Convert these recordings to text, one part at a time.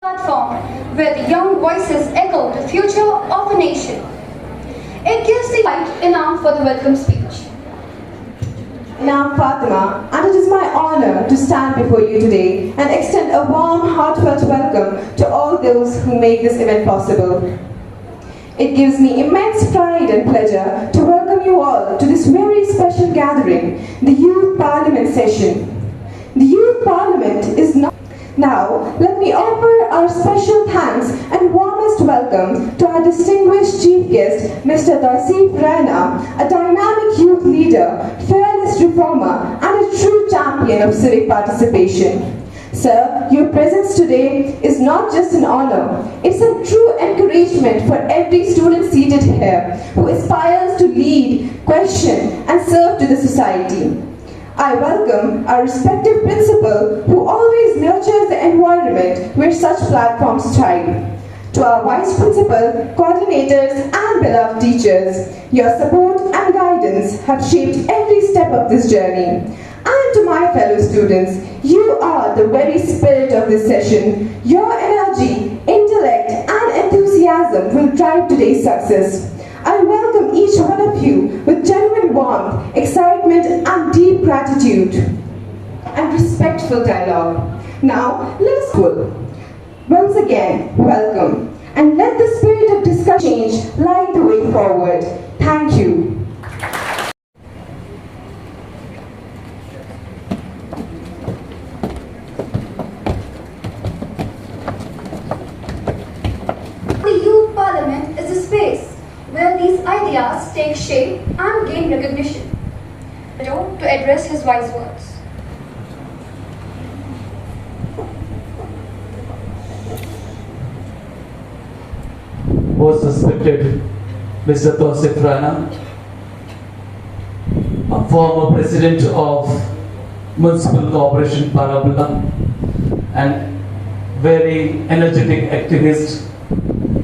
platform where the young voices echo the future of a nation. It gives the right Inam for the welcome speech. Now, Fatima, and it is my honor to stand before you today and extend a warm, heartfelt welcome to all those who make this event possible. It gives me immense pride and pleasure to welcome you all to this very special gathering, the Youth Parliament session. The Youth Parliament is not... Now, let me offer our special thanks and warmest welcome to our distinguished chief guest, Mr. Tausif Raina, a dynamic youth leader, fearless reformer, and a true champion of civic participation. Sir, your presence today is not just an honor, it's a true encouragement for every student seated here who aspires to lead, question, and serve to the society. I welcome our respective principal who always nurtures the environment where such platforms thrive. To our vice principal, coordinators, and beloved teachers, your support and guidance have shaped every step of this journey. And to my fellow students, you are the very spirit of this session. Your energy, intellect, and enthusiasm will drive today's success. I welcome each one of you with genuine warmth, excitement, and deep gratitude and respectful dialogue. Now, let us go. Once again, welcome, and let the spirit of discussion change light the way forward. Thank you. The Youth Parliament is a space where these ideas take shape and gain recognition. To address his wise words. Most respected Mr. Tausif Raina, a former president of Municipal Corporation Parabulla and very energetic activist,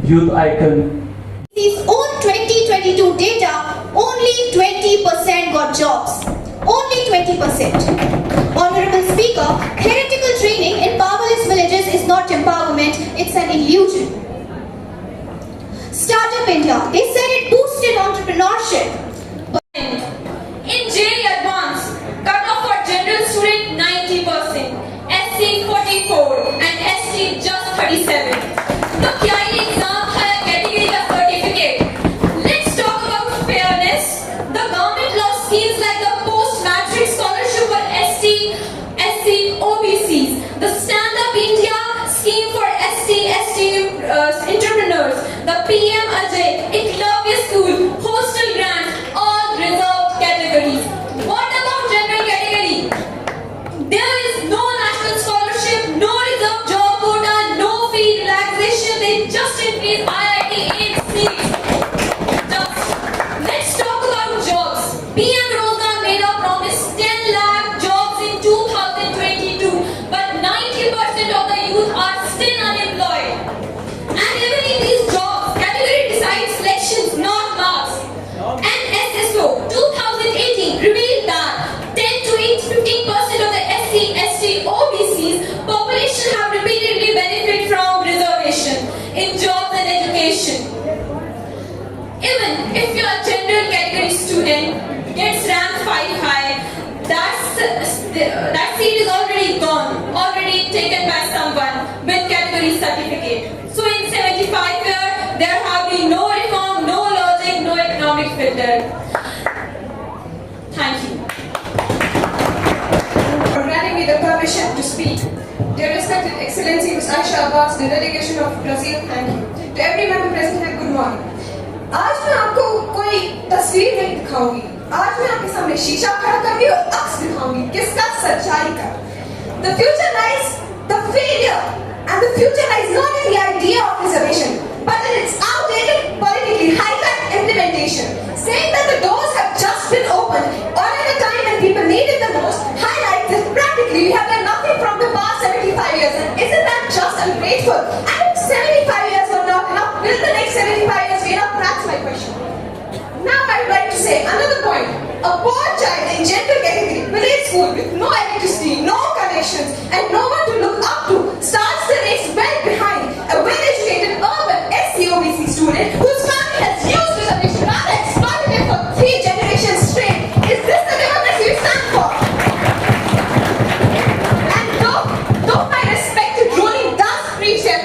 youth icon. His own 2022 data, only 20% got jobs. Only 20%. Honorable Speaker, heretical training in powerless villages is not empowerment, it's an illusion. Startup India, they said it boosted entrepreneurship. In JEE Advanced, cutoff for general student 90%, SC 44 and ST just 37. तो क्या ये exam है category का certificate? Let's talk about fairness. The government loves schemes like the post-matric scholarship for ST, SC, OBCs, the Stand Up India scheme for ST entrepreneurs, the PM Ajay, Eklavya School, hostel grants, all reserved categories. What about general category? There is no national scholarship, no reserved job quota, no fee relaxation. They just increase IIT AIMS seats. Let's talk about jobs. PM Rozgar made a promise 10 lakh jobs in 2022, but 90% of the youth are still unemployed. And even in these jobs, category decides selections, not marks. And SSO 2018 revealed that 10 to 15% of the SC, ST, OBCs population have repeatedly benefited from reservation in jobs and education. Even if you are a general category student, gets ranked 5 high, that seat is already gone, already taken by someone with category certificate. So in 75 years, there have been no reform, no logic, no economic filter. Thank you. For granting me the permission to speak. Dear respected Excellency Ms. Aisha Abbas, the delegation of Brazil, thank you. To everyone present here, good morning. आज मैं आपको कोई तस्वीर नहीं दिखाऊंगी. आज मैं आपके सामने शीशा खड़ा करूंगी और अक्स दिखाऊंगी किसका सच्चाई का. The future lies the failure, and the future lies not in the idea of reservation, but in its outdated, politically hijacked implementation. Saying that the doors have just been opened, or at a time when people need it the most, highlights that practically we have done nothing from the past 75 years. And isn't that just ungrateful? And if 75 years were not enough, will the next 75 years be enough? That's my question. Now I would like to say another point. A poor child in general category, village school with no electricity, no connections, and no one to look up to, starts the race well behind.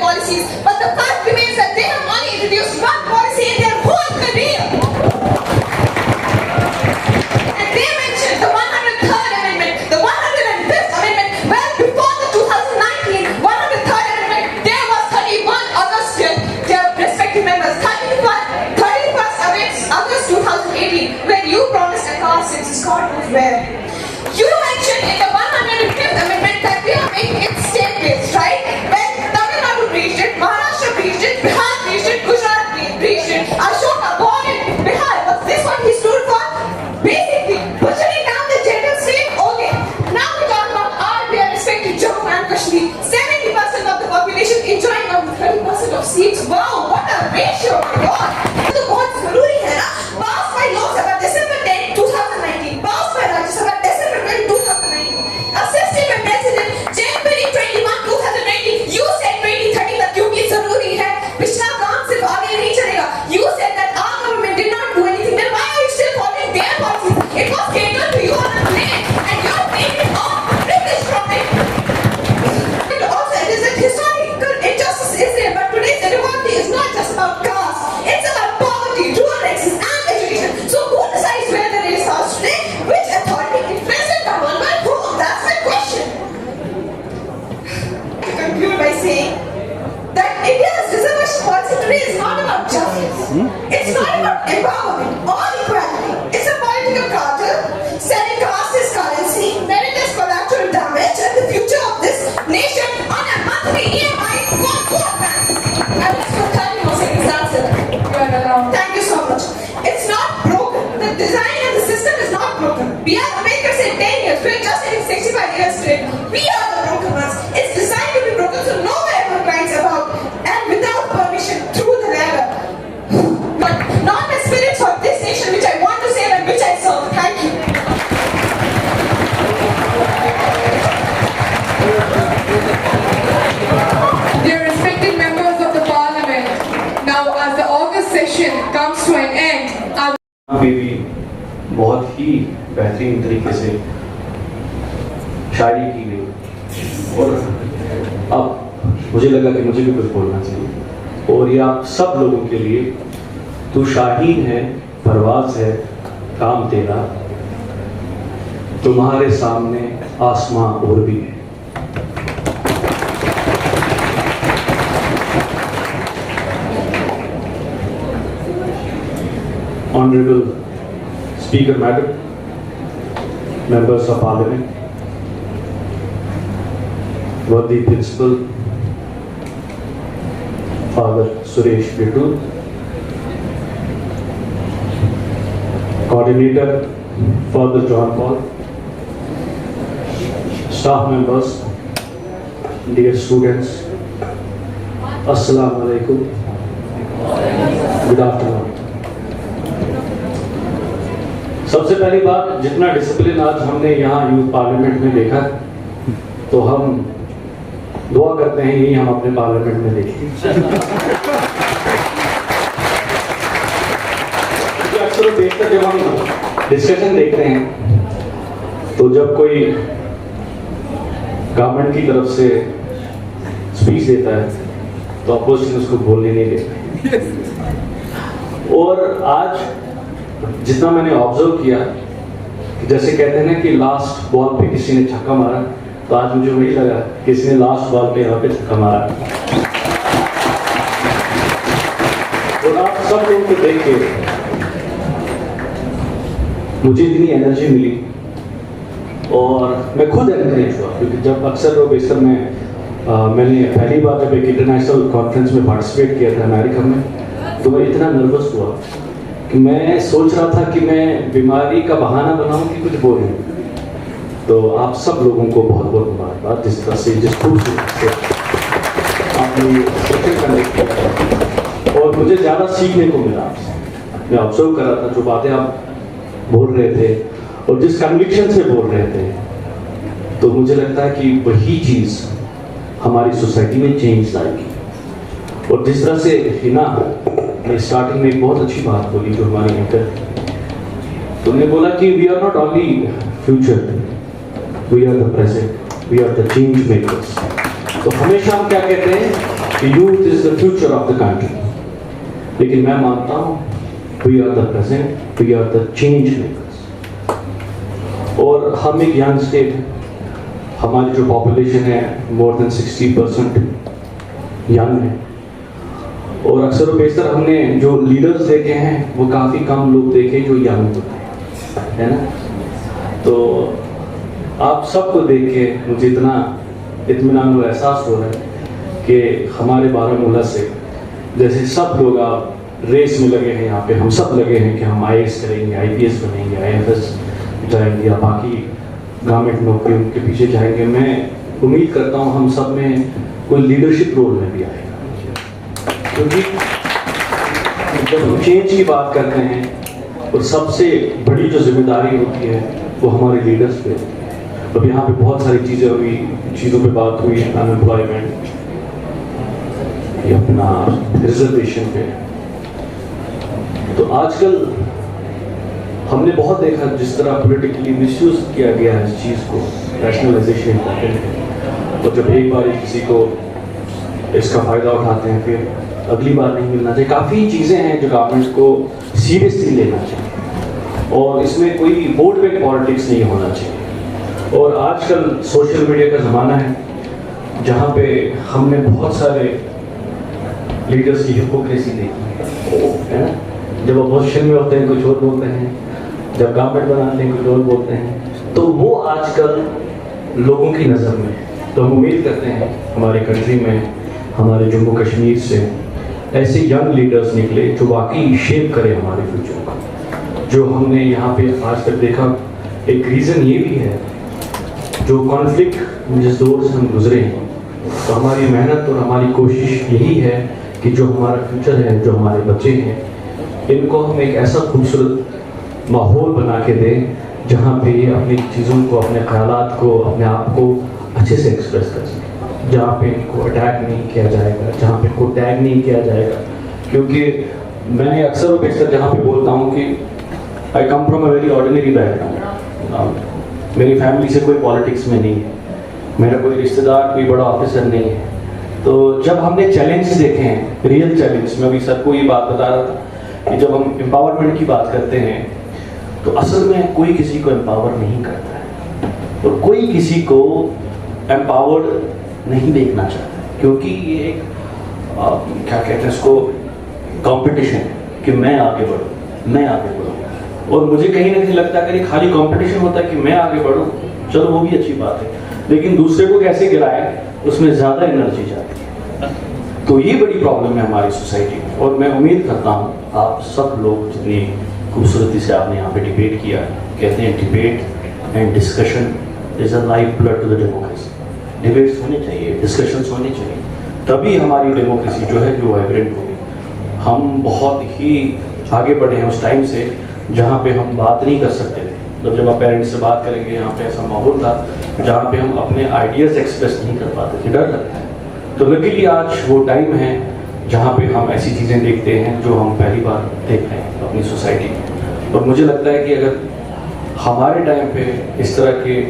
policies, but the fact remains that they have only introduced one policy in their whole career. And they mentioned the 103rd Amendment, the 105th Amendment. Well, before the 2019 103rd Amendment, there was 31 August, their respective members. 31st August 2018, where you promised a car since God knows where. You mentioned in the 105th Amendment that we are making it state-based, right? When Tamil Nadu breached it, Maharashtra breached it, Bihar breached it, Gujarat breached it. Ashoka born in Bihar, was this what he stood for? Basically, pushing down the gender slave. Okay, now we talk about our dear respected Jammu and Kashmir. 70% of the population enjoying only 30% of seats. Wow, what a ratio! God, तो बहुत जरूरी है ना. पास by Lok Sabha December 10, 2019. Pass by Rajya Sabha December 10, 2019. Assisted by President January 21, 2019. You said 2030 तक क्योंकि जरूरी है. पिछला काम सिर्फ आगे नहीं चलेगा. You said that our government did not do anything. Then why are you still following their policies? It was catered to you on a plane, and you're taking off privilege from it. And also, it is a historical injustice, is there? But today's inequality is not just about caste. It's about poverty, rural access, and education. So who decides where the race starts today? Which authority influences the world by whom? That's my question. To conclude by saying that India's reservation policy today is not about justice. It's not about empowerment or equality. It's a political cartel selling caste as currency, meritless collateral damage, and the future of this nation on a monthly EMI for poor banks. I was for 30 more seconds. That's it. Thank you so much. It's not broken. The design and the system is not broken. We are America said 10 years. We're just hitting 65 years today. We are the broken ones. It's designed to be broken so no one ever cries about and without permission through the ladder. But not the spirits of this nation which I want to save and which I serve. Thank you. Dear respected members of the Parliament, now as the August session comes to an end, I में भी बहुत ही बेहतरीन तरीके से शायरी की गई और अब मुझे लगा कि मुझे भी कुछ बोलना चाहिए और ये आप सब लोगों के लिए तू शाहीन है परवाज है काम तेरा तुम्हारे सामने आसमां और भी है Honorable Speaker Madam, Members of Parliament, worthy Principal Father Suresh Bittu, Coordinator Father John Paul, staff members, dear students, Assalamu alaikum, good afternoon. सबसे पहली बात जितना डिसिप्लिन आज हमने यहाँ यूथ पार्लियामेंट में देखा तो हम दुआ करते हैं यही हम अपने पार्लियामेंट में देखें अक्सर देखते जब हम डिस्कशन देखते हैं तो जब कोई गवर्नमेंट की तरफ से स्पीच देता है तो अपोजिशन उसको बोलने नहीं देता और आज जितना मैंने ऑब्जर्व किया जैसे कहते हैं ना कि लास्ट बॉल पे किसी ने छक्का मारा तो आज मुझे वही लगा किसी ने लास्ट बॉल पे यहाँ पे छक्का मारा और आप सब लोगों को देख के मुझे इतनी एनर्जी मिली और मैं खुद एनकरेज हुआ क्योंकि जब अक्सर लोग बेशक मैंने पहली बार जब एक इंटरनेशनल कॉन्फ्रेंस में पार्टिसिपेट किया था अमेरिका में तो मैं इतना नर्वस हुआ कि मैं सोच रहा था कि मैं बीमारी का बहाना बनाऊं कि कुछ बोलूं तो आप सब लोगों को बहुत बहुत मुबारकबाद जिस तरह से जिस खूबसूरती से आपने सेशन कंडक्ट किया और मुझे ज़्यादा सीखने को मिला आपसे मैं ऑब्जर्व कर रहा था जो बातें आप बोल रहे थे और जिस कन्विक्शन से बोल रहे थे तो मुझे लगता है कि वही चीज़ हमारी सोसाइटी में चेंज लाएगी और जिस तरह से हिना स्टार्टिंग में एक बहुत अच्छी बात बोली जो हमारी एंकर तुमने बोला कि we are not only future we are the present we are the change makers तो हमेशा हम क्या कहते हैं कि youth is the future of the country, लेकिन मैं मानता हूँ we are the present, we are the change makers. और हम एक यंग स्टेट है, हमारी जो पॉपुलेशन है मोर देन 60% यंग है, और अक्सर बेशतर हमने जो लीडर्स देखे हैं वो काफ़ी कम लोग देखे जो यंग होते हैं, है ना। तो आप सबको देख के मुझे इतना इत्मीनान और एहसास हो रहा है कि हमारे बारामूला से जैसे सब लोग आप रेस में लगे हैं, यहाँ पे हम सब लगे हैं कि हम IAS करेंगे, IPS बनेंगे, IFS जाएंगे या बाकी गवर्नमेंट नौकरियों के पीछे जाएंगे। मैं उम्मीद करता हूँ हम सब में कोई लीडरशिप रोल में भी आएगा, क्योंकि जब हम चेंज की बात करते हैं और सबसे बड़ी जो जिम्मेदारी होती है वो हमारे लीडर्स पे होती है। अब यहाँ पे बहुत सारी चीज़ें हुई, चीज़ों पे बात हुई, अनएम्प्लॉयमेंट, अपना रिजर्वेशन पे। तो आजकल हमने बहुत देखा जिस तरह पॉलिटिकली मिसयूज किया गया है इस चीज़ को, रैशनलाइजेशन इम्पोर्टेंट है, और जब एक बार किसी को इसका फ़ायदा उठाते हैं फिर अगली बार नहीं मिलना चाहिए। काफ़ी चीज़ें हैं जो गवर्नमेंट को सीरियसली लेना चाहिए, और इसमें कोई वोट बैंक पॉलिटिक्स नहीं होना चाहिए। और आजकल सोशल मीडिया का ज़माना है जहाँ पे हमने बहुत सारे लीडर्स की हिपोक्रेसी देखी है ना। जब अपोजिशन में होते हैं कुछ और बोलते हैं, जब गवर्नमेंट बनाते हैं कुछ और बोलते हैं, तो वो आजकल लोगों की नज़र में। तो हम उम्मीद करते हैं हमारे कंट्री में, हमारे जम्मू कश्मीर से ऐसे यंग लीडर्स निकले जो वाकई शेप करें हमारे फ्यूचर को। जो हमने यहाँ पे आज तक देखा, एक रीज़न ये भी है जो कॉन्फ्लिक्ट जिस दौर से हम गुजरे हैं, तो हमारी मेहनत और हमारी कोशिश यही है कि जो हमारा फ्यूचर है, जो हमारे बच्चे हैं, इनको हम एक ऐसा खूबसूरत माहौल बना के दें जहाँ पे ये अपनी चीज़ों को, अपने ख्यालात को, अपने आप को अच्छे से एक्सप्रेस कर सकें, जहाँ पे इनको अटैक नहीं किया जाएगा, जहाँ पे इनको टैग नहीं किया जाएगा। क्योंकि मैंने अक्सर और बेशतर जहाँ पे बोलता हूँ कि I come from a very ordinary background, मेरी फैमिली से कोई पॉलिटिक्स में नहीं है, मेरा कोई रिश्तेदार कोई बड़ा ऑफिसर नहीं है। तो जब हमने चैलेंज देखे हैं, रियल चैलेंज, मैं अभी सबको ये बात बता रहा था कि जब हम एम्पावरमेंट की बात करते हैं तो असल में कोई किसी को एम्पावर नहीं करता है, और कोई किसी को एम्पावर्ड नहीं देखना चाहता, क्योंकि ये एक क्या कहते हैं इसको, कंपटीशन है कि मैं आगे बढ़ूँ, मैं आगे बढ़ूँ। और मुझे कहीं ना कहीं लगता है कि खाली कंपटीशन होता है कि मैं आगे बढ़ूँ, चलो वो भी अच्छी बात है, लेकिन दूसरे को कैसे गिराए उसमें ज़्यादा एनर्जी जाती है। तो ये बड़ी प्रॉब्लम है हमारी सोसाइटी में, और मैं उम्मीद करता हूँ आप सब लोग जितनी खूबसूरती से आपने यहाँ पे डिबेट किया, कहते हैं debate and discussion is a life blood to the democracy. Debates होने चाहिए, डिस्कशंस होने चाहिए, तभी हमारी डेमोक्रेसी जो है जो वाइब्रेंट होगी। हम बहुत ही आगे बढ़े हैं उस टाइम से जहाँ पे हम बात नहीं कर सकते थे। जब आप पेरेंट्स से बात करेंगे, यहाँ पे ऐसा माहौल था जहाँ पे हम अपने आइडियाज़ एक्सप्रेस नहीं कर पाते थे, डर लगता है। तो लकीली आज वो टाइम है जहाँ पे हम ऐसी चीज़ें देखते हैं जो हम पहली बार देख रहे हैं अपनी सोसाइटी में। और मुझे लगता है कि अगर हमारे टाइम पे इस तरह के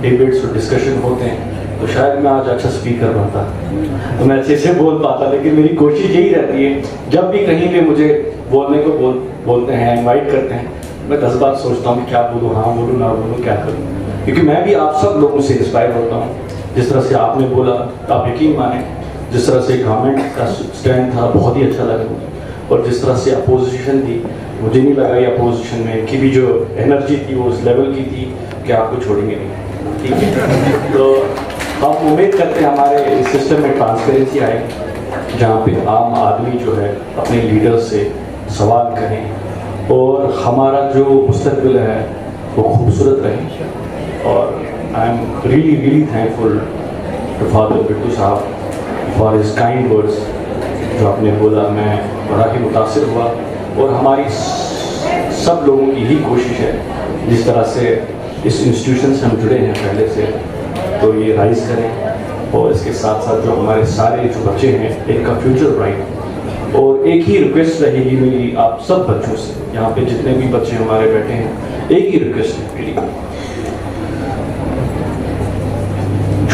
डिबेट्स और डिस्कशन होते हैं तो शायद मैं आज अच्छा स्पीकर बनता, तो मैं अच्छे से बोल पाता। लेकिन मेरी कोशिश यही रहती है, जब भी कहीं पे मुझे बोलने को बोलते हैं, इनवाइट करते हैं, मैं 10 बार सोचता हूँ कि क्या बोलूँ, हाँ बोलूँ, ना बोलूँ, क्या करूँ, क्योंकि मैं भी आप सब लोगों से इंस्पायर होता हूँ। जिस तरह से आपने बोला, आप यकीन माने, जिस तरह से गवर्नमेंट का स्टैंड था बहुत ही अच्छा लगा मुझे, और जिस तरह से अपोजिशन थी, मुझे नहीं लगा ये अपोजिशन में की भी जो एनर्जी थी वो उस लेवल की थी कि आपको छोड़ेंगे नहीं, ठीक है। तो हम उम्मीद करते हैं हमारे इस सिस्टम में ट्रांसपेरेंसी आए, जहाँ पे आम आदमी जो है अपने लीडर से सवाल करें और हमारा जो मुस्तकबिल है वो खूबसूरत रहे। और I am really thankful to father Bittu साहब फॉर हिज काइंड वर्ड्स। जो आपने बोला, मैं बड़ा ही मुतासिर हुआ, और हमारी सब लोगों की ही कोशिश है जिस तरह से इस इंस्टीट्यूशन से हम जुड़े हैं पहले से, तो ये राइज करें, और इसके साथ साथ जो हमारे सारे जो बच्चे हैं इनका फ्यूचर ब्राइट। और एक ही रिक्वेस्ट रहेगी मेरी आप सब बच्चों से, यहाँ पे जितने भी बच्चे हमारे बैठे हैं, एक ही रिक्वेस्ट है मेरी,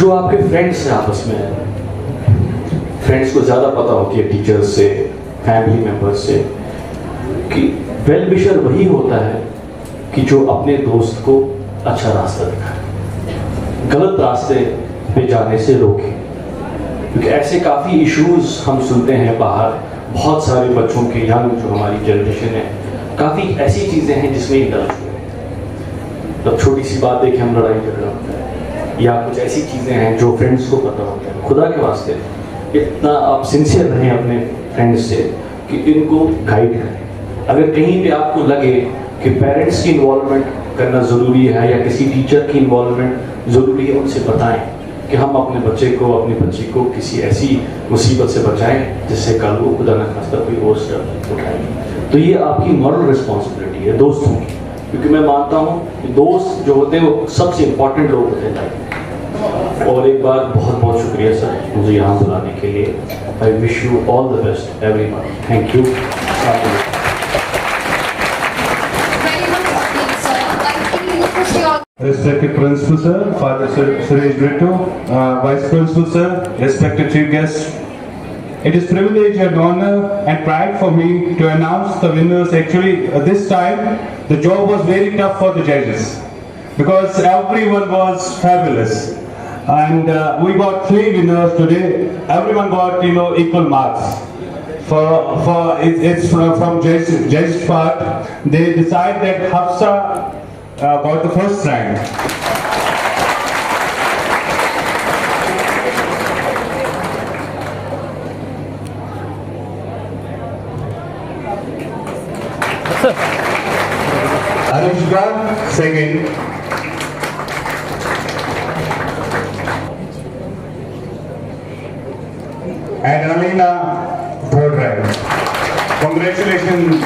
जो आपके फ्रेंड्स हैं आपस में, फ्रेंड्स को ज़्यादा पता होती है टीचर्स से, फैमिली मेम्बर्स से, कि वेल विशर वही होता है कि जो अपने दोस्त को अच्छा रास्ता दिखाए, गलत रास्ते पे जाने से रोके। क्योंकि ऐसे काफ़ी इश्यूज हम सुनते हैं बाहर, बहुत सारे बच्चों के, यंग जो हमारी जनरेशन है, काफ़ी ऐसी चीज़ें हैं जिसमें इंडल्ज हुए हैं। तब छोटी सी बात देखे हम लड़ाई झगड़ा होता है, या कुछ ऐसी चीज़ें हैं जो फ्रेंड्स को पता होता है। खुदा के वास्ते इतना आप सिंसियर रहें अपने फ्रेंड्स से कि इनको गाइड करें। अगर कहीं पे आपको लगे कि पेरेंट्स की इन्वॉल्वमेंट करना ज़रूरी है या किसी टीचर की इन्वॉल्वमेंट ज़रूरी है, उनसे बताएं कि हम अपने बच्चे को, अपनी बच्ची को किसी ऐसी मुसीबत से बचाएं जिससे कल वो खुदा न खास्ता कोई और स्टेप उठाए। तो ये आपकी मॉरल रिस्पॉन्सिबिलिटी है दोस्तों की, क्योंकि मैं मानता हूँ कि दोस्त जो होते हैं वो सबसे इम्पोर्टेंट लोग होते हैं लाइफ में। और एक बार बहुत बहुत शुक्रिया सर मुझे यहाँ बुलाने के लिए। I wish you all the best everyone. Thank you. Respected Principal Sir, Father Suresh Brito, Vice Principal Sir, respected Chief Guests. It is privilege and honor and pride for me to announce the winners. Actually, this time the job was very tough for the judges because everyone was fabulous. And we got 3 winners today. Everyone got equal marks. It's from judge part. They decide that Hafsa got the first rank. Anushka second. And Alina third rank. Congratulations.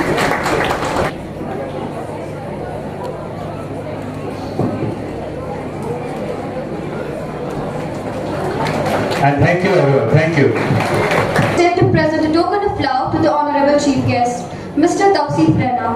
And thank you everyone. Thank you. Set to present a token of love to the Honorable Chief Guest, Mr. Tawseef Rana.